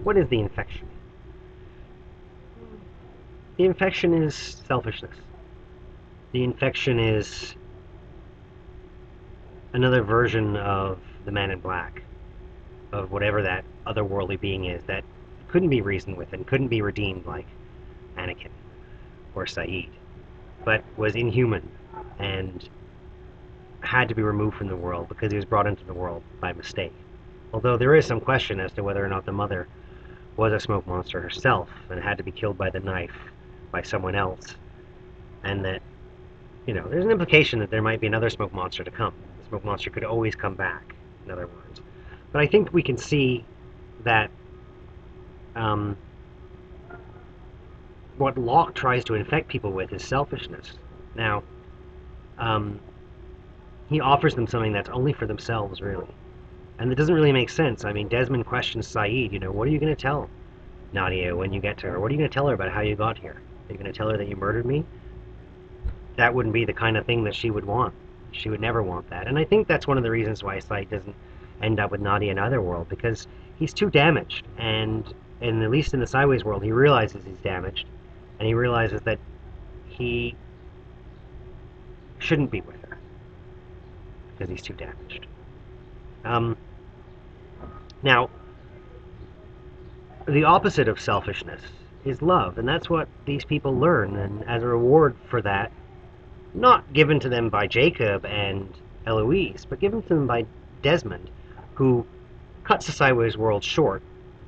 What is the infection? The infection is selfishness. The infection is another version of the Man in Black, of whatever that otherworldly being is that couldn't be reasoned with and couldn't be redeemed like Anakin or Sayid, but was inhuman and had to be removed from the world because he was brought into the world by mistake. Although there is some question as to whether or not the mother was a smoke monster herself and had to be killed by the knife by someone else, and that, there's an implication that there might be another smoke monster to come. The smoke monster could always come back, in other words. But I think we can see that what Locke tries to infect people with is selfishness. Now, he offers them something that's only for themselves, really. And it doesn't really make sense. I mean, Desmond questions Sayid, what are you going to tell Nadia when you get to her? What are you going to tell her about how you got here? Are you going to tell her that you murdered me? That wouldn't be the kind of thing that she would want. She would never want that. And I think that's one of the reasons why Sayid doesn't end up with Nadia in Otherworld, because he's too damaged. And at least in the Sideways world, he realizes he's damaged. And he realizes that he shouldn't be with her because he's too damaged. Now, the opposite of selfishness is love, and that's what these people learn. And as a reward for that, not given to them by Jacob and Eloise, but given to them by Desmond, who cuts the Sideways world short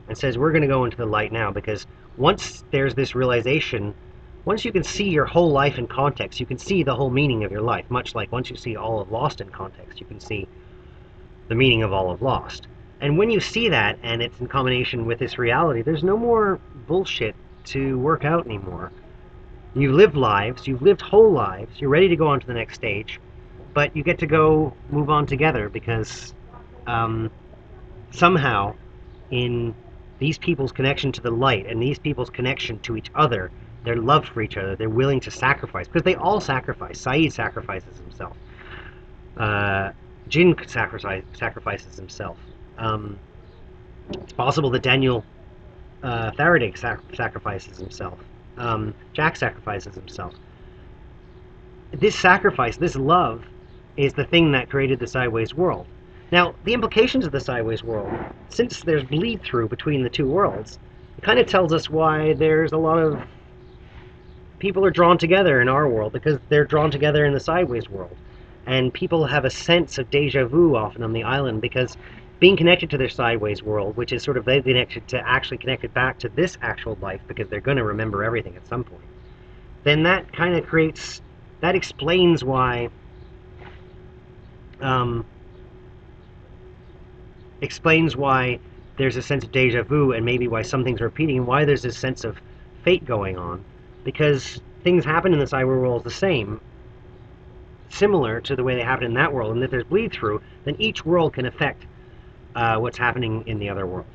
and says, we're going to go into the light now, because once there's this realization, once you can see your whole life in context, you can see the whole meaning of your life, much like once you see all of Lost in context, you can see the meaning of all of Lost. And when you see that, and it's in combination with this reality, there's no more bullshit to work out anymore. You've lived lives, you've lived whole lives, you're ready to go on to the next stage, but you get to go move on together because somehow in these people's connection to the light and these people's connection to each other, their love for each other, they're willing to sacrifice, because they all sacrifice. Sayid sacrifices himself. Jin sacrifices himself. It's possible that Daniel Faraday sacrifices himself. Jack sacrifices himself. This sacrifice, this love, is the thing that created the Sideways world. Now, the implications of the Sideways world, since there's bleed-through between the two worlds, it kind of tells us why there's a lot of people are drawn together in our world, because they're drawn together in the Sideways world. And people have a sense of deja vu often on the island, because being connected to their Sideways world, which is sort of actually connected back to this actual life, because they're going to remember everything at some point, then that kind of creates, that explains why there's a sense of deja vu, and maybe why some things are repeating, and why there's this sense of fate going on, because things happen in the Sideways world the same, similar to the way they happen in that world, and if there's bleed through, then each world can affect what's happening in the other world.